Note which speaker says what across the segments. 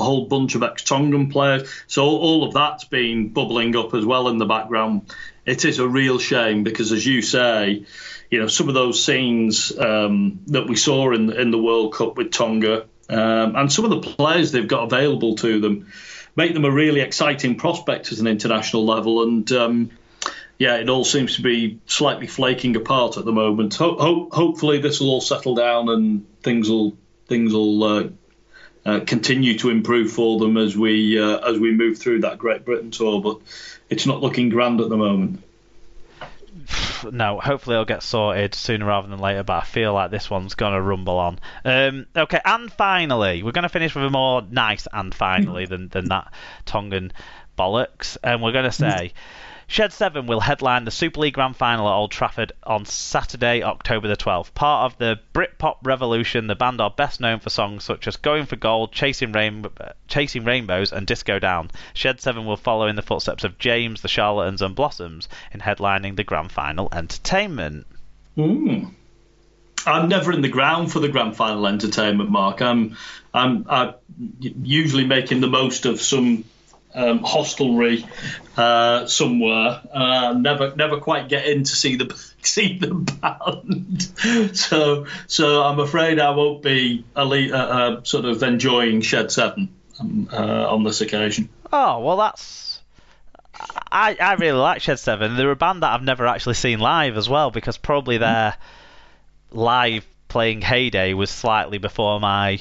Speaker 1: whole bunch of ex-Tongan players. So all of that's been bubbling up as well in the background. It is a real shame because, as you say, some of those scenes that we saw in the World Cup with Tonga and some of the players they've got available to them make them a really exciting prospect at an international level. And it all seems to be slightly flaking apart at the moment. Hopefully this will all settle down and things will continue to improve for them as we move through that Great Britain tour. But it's not looking grand at the moment.
Speaker 2: No, hopefully it'll get sorted sooner rather than later, but I feel like this one's going to rumble on. Okay, and finally, we're going to finish with a more nice and finally than that Tongan bollocks. And we're going to say Shed 7 will headline the Super League Grand Final at Old Trafford on Saturday, October the 12th. Part of the Britpop revolution, the band are best known for songs such as Going for Gold, Chasing Rainbows and Disco Down. Shed 7 will follow in the footsteps of James, the Charlatans and Blossoms in headlining the Grand Final entertainment.
Speaker 1: I'm never in the ground for the Grand Final entertainment, Mark. I'm usually making the most of some hostelry somewhere. Never quite get in to see the band. So I'm afraid I won't be sort of enjoying Shed 7 on this occasion.
Speaker 2: Oh well, I really like Shed 7. They're a band that I've never actually seen live as well, because probably their live playing heyday was slightly before my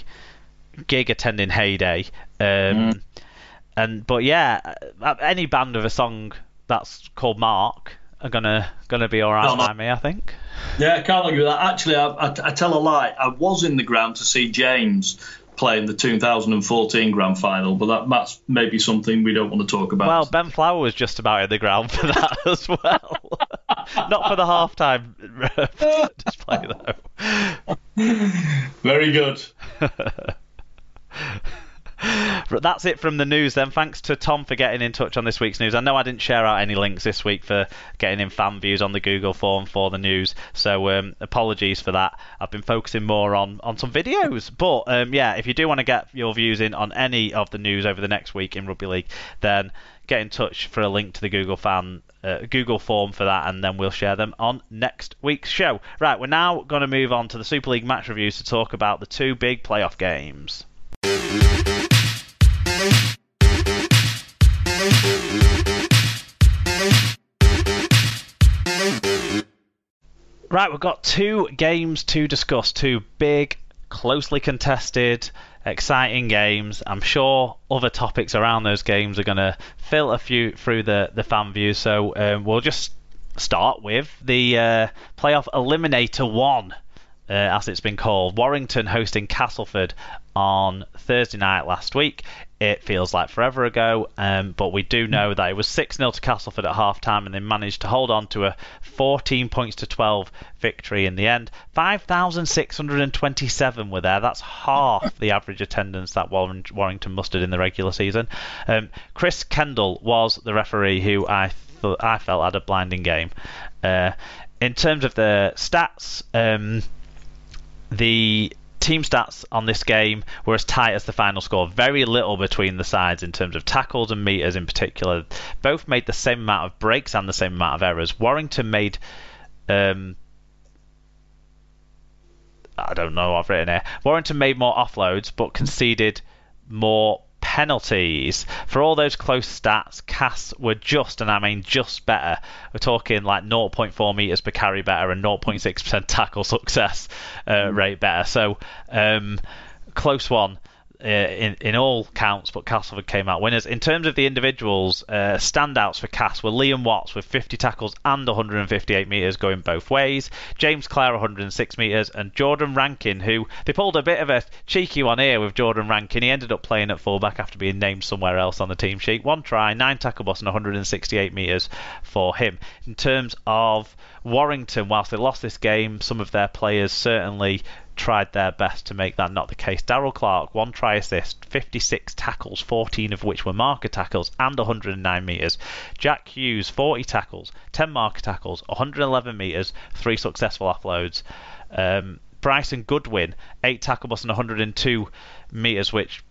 Speaker 2: gig attending heyday. But yeah, any band of a song that's called Mark are gonna be all right by me, I think.
Speaker 1: Yeah, I can't argue with that. Actually, I tell a lie. I was in the ground to see James play in the 2014 Grand Final, but that's maybe something we don't want to talk about.
Speaker 2: Well, Ben Flower was just about in the ground for that as well. Not for the halftime display though.
Speaker 1: Very good.
Speaker 2: But that's it from the news then. Thanks to Tom for getting in touch on this week's news. I know I didn't share out any links this week for getting in fan views on the Google form for the news, so apologies for that. I've been focusing more on some videos, but if you do want to get your views in on any of the news over the next week in Rugby League, then get in touch for a link to the Google form for that, and then we'll share them on next week's show. Right, we're now going to move on to the Super League match reviews to talk about the two big playoff games. Right, we've got two games to discuss, two big, closely contested, exciting games. I'm sure other topics around those games are going to fill a few through the fan views, so we'll just start with the playoff Eliminator 1, as it's been called. Warrington hosting Castleford on Thursday night last week. It feels like forever ago, but we do know that it was 6-0 to Castleford at half-time, and they managed to hold on to a 14 points to 12 victory in the end. 5,627 were there. That's half the average attendance that Warrington mustered in the regular season. Chris Kendall was the referee, who I felt had a blinding game. In terms of the stats, the team stats on this game were as tight as the final score. Very little between the sides in terms of tackles and meters in particular. Both made the same amount of breaks and the same amount of errors. Warrington made I don't know what I've written here. Warrington made more offloads but conceded more penalties. For all those close stats, Cass were just, and I mean just better. We're talking like 0.4 metres per carry better and 0.6% tackle success rate better. So close one in all counts, but Castleford came out winners. In terms of the individuals, standouts for Cass were Liam Watts with 50 tackles and 158 metres going both ways, James Clare 106 metres, and Jordan Rankin, who they pulled a bit of a cheeky one here with Jordan Rankin. He ended up playing at fullback after being named somewhere else on the team sheet. 1 try, 9 tackle busts and 168 metres for him. In terms of Warrington, whilst they lost this game, some of their players certainly tried their best to make that not the case. Darryl Clark, 1 try assist, 56 tackles, 14 of which were marker tackles, and 109 metres. Jack Hughes, 40 tackles, 10 marker tackles, 111 metres, 3 successful offloads. Bryson Goodwin, 8 tackle busts and 102 metres, which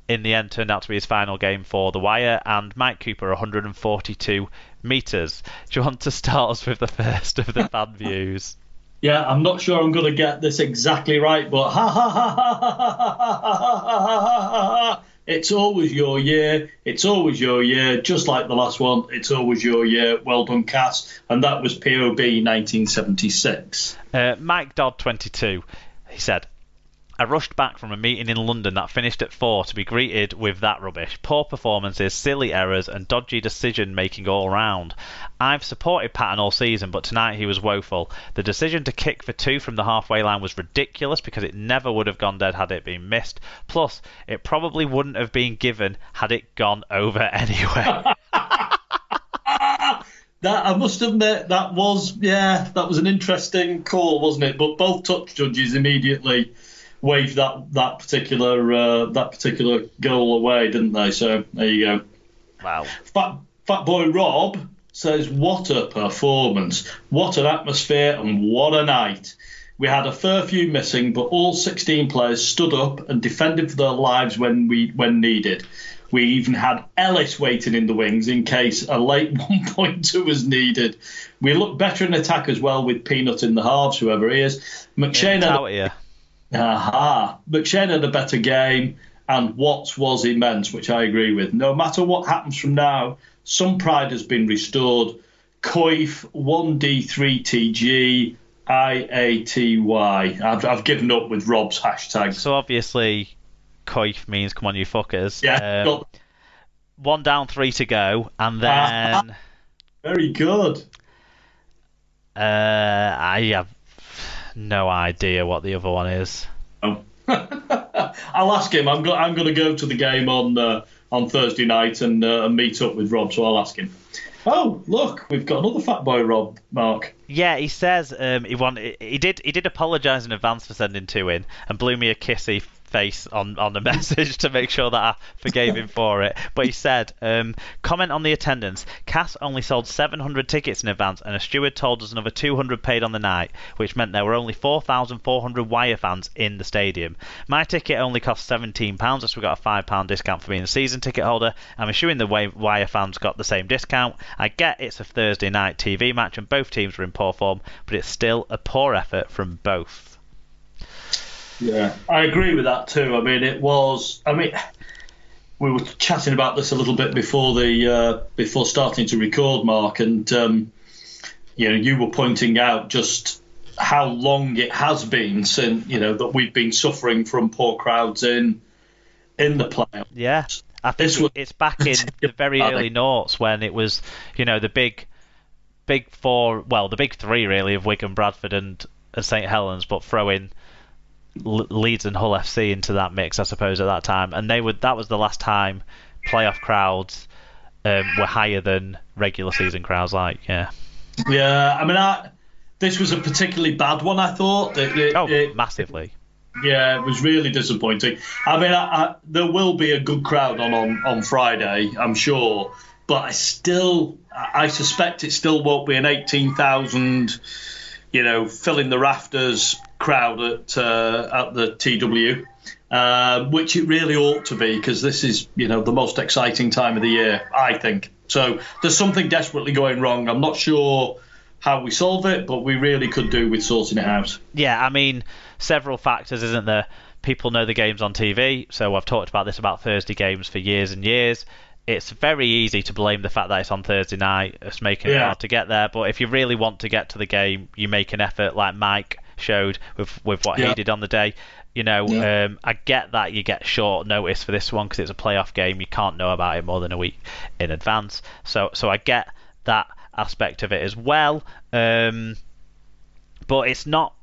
Speaker 2: in the end turned out to be his final game for the Wire, and Mike Cooper 142 metres. Do you want to start us with the first of the fan views?
Speaker 1: Yeah, I'm not sure I'm going to get this exactly right, but ha ha ha ha ha ha ha ha ha ha. It's always your year. It's always your year. Just like the last one, it's always your year. Well done, Cass. And that was POB 1976.
Speaker 2: Mike Dodd 22. He said, I rushed back from a meeting in London that finished at 4 to be greeted with that rubbish. Poor performances, silly errors and dodgy decision making all round. I've supported Patton all season, but tonight he was woeful. The decision to kick for 2 from the halfway line was ridiculous because it never would have gone dead had it been missed. Plus, it probably wouldn't have been given had it gone over anyway.
Speaker 1: That, I must admit, that was an interesting call, wasn't it? But both touch judges immediately waved that particular goal away, didn't they? So there you go.
Speaker 2: Wow.
Speaker 1: Fat Boy Rob says, what a performance, what an atmosphere, and what a night. We had a fair few missing, but all 16 players stood up and defended for their lives when needed. We even had Ellis waiting in the wings in case a late 1.2 was needed. We looked better in attack as well with Peanut in the halves, whoever he is. McShane had a better game, and Watts was immense, which I agree with. No matter what happens from now, some pride has been restored. Coif 1D3TG IATY. I've given up with Rob's hashtag.
Speaker 2: So obviously, Coif means come on, you fuckers.
Speaker 1: Yeah.
Speaker 2: 1 down, 3 to go, and then.
Speaker 1: Very good.
Speaker 2: I have no idea what the other one is.
Speaker 1: Oh. I'll ask him. I'm going to go to the game on Thursday night and meet up with Rob, so I'll ask him. Oh, look, we've got another Fat Boy Rob, Mark.
Speaker 2: Yeah, he says he did apologise in advance for sending 2 in and blew me a kissy face on the message to make sure that I forgave him for it. But he said, comment on the attendance. Cass only sold 700 tickets in advance and a steward told us another 200 paid on the night, which meant there were only 4,400 Wire fans in the stadium. My ticket only cost £17, so we got a £5 discount for being a season ticket holder. I'm assuming the Wire fans got the same discount. I get it's a Thursday night TV match and both teams were in poor form, but it's still a poor effort from both.
Speaker 1: Yeah, I agree with that too. I mean, we were chatting about this a little bit before starting to record, Mark, and you were pointing out just how long it has been since that we've been suffering from poor crowds in the playoffs.
Speaker 2: Yeah, I think it's back in the very early noughts when it was the big four, well, the big three really of Wigan, Bradford, and St Helens, but throw in Leeds and Hull FC into that mix, I suppose, at that time, and that was the last time playoff crowds were higher than regular season crowds. Yeah. I mean, this was a particularly bad one, I thought. Massively.
Speaker 1: Yeah, it was really disappointing. I mean, there will be a good crowd on Friday, I'm sure, but I suspect it still won't be an 18,000, filling the rafters crowd at the TW, which it really ought to be, because this is the most exciting time of the year, I think. So there's something desperately going wrong. I'm not sure how we solve it, but we really could do with sorting it out. Yeah,
Speaker 2: I mean, several factors, isn't there? People know the games on TV, so I've talked about this about Thursday games for years and years. It's very easy to blame the fact that it's on Thursday night. It's making it hard to get there. But if you really want to get to the game, you make an effort, like Mike showed with what he did on the day. I get that you get short notice for this one because it's a playoff game. You can't know about it more than a week in advance. So I get that aspect of it as well. But it's not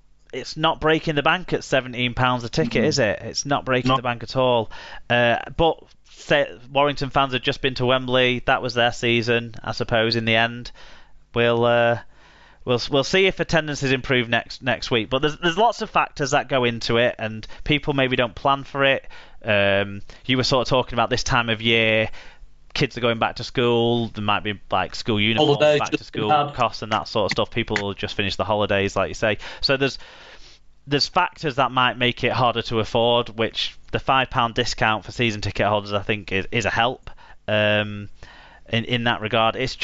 Speaker 2: breaking the bank at £17 a ticket, is it? It's not breaking the bank at all. But Warrington fans have just been to Wembley. That was their season, I suppose. In the end, we'll see if attendance is improved next week. But there's lots of factors that go into it, and people maybe don't plan for it. You were sort of talking about this time of year. Kids are going back to school. There might be like school uniforms, back to school costs, and that sort of stuff. People will just finish the holidays, like you say. So there's there's factors that might make it harder to afford, which the £5 discount for season ticket holders, I think, is a help in that regard. It's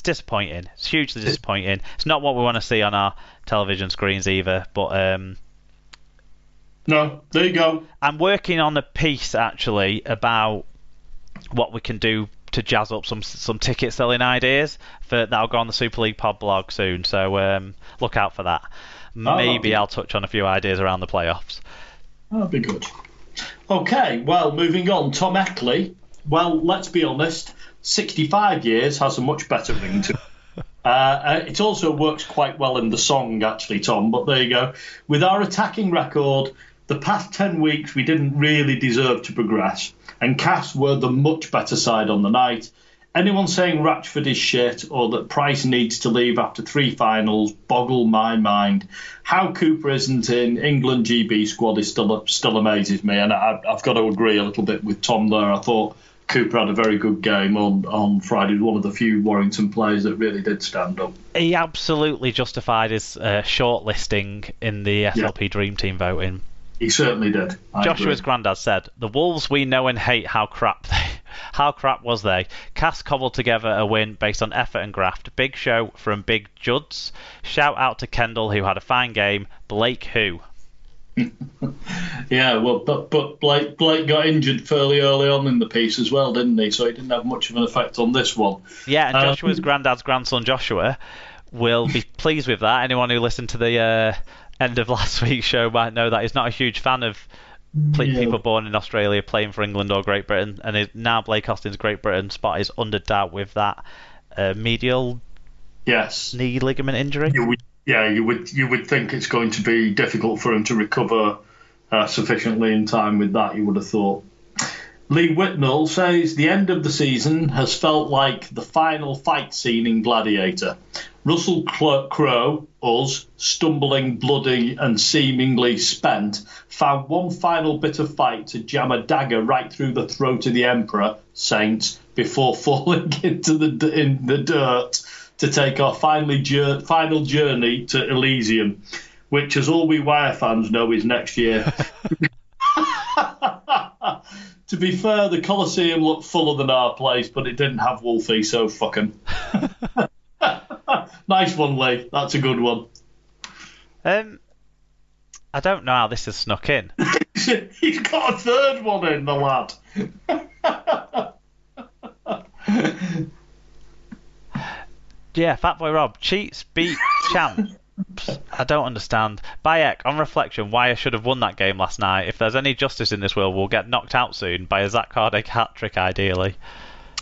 Speaker 2: disappointing. It's hugely disappointing. It's not what we want to see on our television screens either, but...
Speaker 1: No, there you go.
Speaker 2: I'm working on a piece, actually, about what we can do to jazz up some ticket selling ideas that'll go on the Super League Pod blog soon, so look out for that. Maybe I'll touch on a few ideas around the playoffs.
Speaker 1: That'll be good. Okay, well, moving on. Tom Eckley, well, let's be honest, 65 years has a much better ring to it. It also works quite well in the song, actually, Tom, but there you go. With our attacking record, the past 10 weeks we didn't really deserve to progress, and Cass were the much better side on the night. Anyone saying Ratchford is shit or that Price needs to leave after 3 finals boggle my mind. How Cooper isn't in England GB squad is still amazes me, and I've got to agree a little bit with Tom there. I thought Cooper had a very good game on Friday. One of the few Warrington players that really did stand up.
Speaker 2: He absolutely justified his shortlisting in the SLP Dream Team voting.
Speaker 1: He certainly did.
Speaker 2: Joshua's granddad said, "The Wolves we know and hate, how crap was they? Cass cobbled together a win based on effort and graft. Big show from Big Juds. Shout out to Kendall, who had a fine game. Blake who?"
Speaker 1: Yeah, well, but Blake got injured fairly early on in the piece as well, didn't he? So he didn't have much of an effect on this one.
Speaker 2: Yeah, and Joshua's granddad's grandson Joshua will be pleased with that. Anyone who listened to the end of last week's show might know that he's not a huge fan of people born in Australia playing for England or Great Britain, and now Blake Austin's Great Britain spot is under doubt with that medial knee ligament injury.
Speaker 1: You would think it's going to be difficult for him to recover sufficiently in time with that, you would have thought. Lee Whitnell says the end of the season has felt like the final fight scene in Gladiator. Russell Crowe, us, stumbling, bloody and seemingly spent, found one final bit of fight to jam a dagger right through the throat of the Emperor, Saint, before falling into the dirt to take our final journey to Elysium, which, as all we Wire fans know, is next year. To be fair, the Colosseum looked fuller than our place, but it didn't have Wolfie, so fuck him. Nice one, Lee. That's a good one.
Speaker 2: I don't know how this has snuck in.
Speaker 1: He's got a third one in, the lad.
Speaker 2: Yeah, Fatboy Rob. Cheats beat champs. I don't understand. Bayek, on reflection, Wire should have won that game last night. If there's any justice in this world, we'll get knocked out soon by a Zach Hardegg hat-trick, ideally.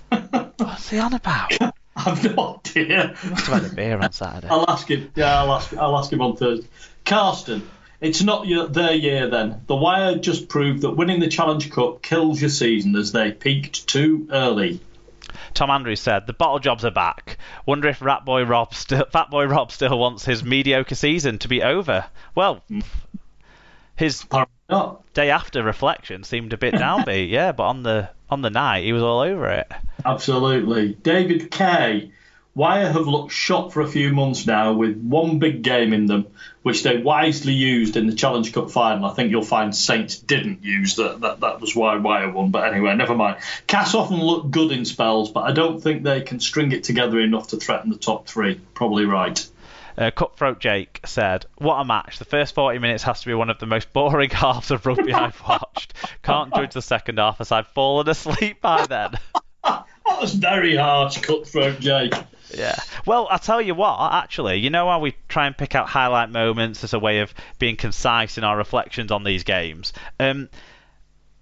Speaker 2: What's he on about?
Speaker 1: I've no idea.
Speaker 2: He must have had a beer on Saturday.
Speaker 1: I'll ask him. Yeah, I'll ask him on Thursday. Karsten, it's not their year then. The Wire just proved that winning the Challenge Cup kills your season as they peaked too early.
Speaker 2: Tom Andrews said, the bottle jobs are back. Wonder if Fatboy Rob still wants his mediocre season to be over. Well, his day after reflection seemed a bit downbeat, yeah, but on the night he was all over it.
Speaker 1: Absolutely. David Kay. Wire have looked shot for a few months now with one big game in them, which they wisely used in the Challenge Cup final. I think you'll find Saints didn't use that. That was why Wire won. But anyway, never mind. Cass often look good in spells, but I don't think they can string it together enough to threaten the top 3. Probably right.
Speaker 2: Cutthroat Jake said, what a match. The first 40 minutes has to be one of the most boring halves of rugby I've watched. Can't judge the second half as I've fallen asleep by then.
Speaker 1: That was very harsh, Cutthroat Jake.
Speaker 2: Yeah. Well, I'll tell you what, actually, you know how we try and pick out highlight moments as a way of being concise in our reflections on these games?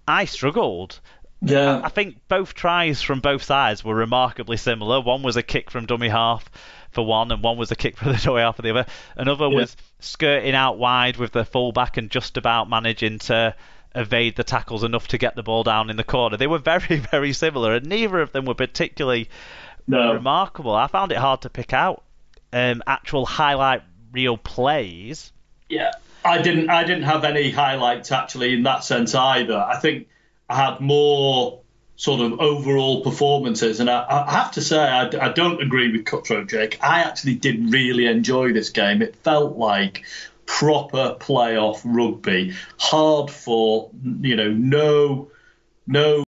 Speaker 2: I struggled.
Speaker 1: Yeah.
Speaker 2: I think both tries from both sides were remarkably similar. One was a kick from dummy half for one, and one was a kick from the dummy half for the other. Another was skirting out wide with the fullback and just about managing to evade the tackles enough to get the ball down in the corner. They were very, very similar, and neither of them were particularly remarkable. I found it hard to pick out actual highlight reel plays.
Speaker 1: Yeah, I didn't have any highlights actually in that sense either. I think I had more sort of overall performances, and I have to say I don't agree with Cutthroat Jake. I actually did really enjoy this game. It felt like proper playoff rugby, hard fought, no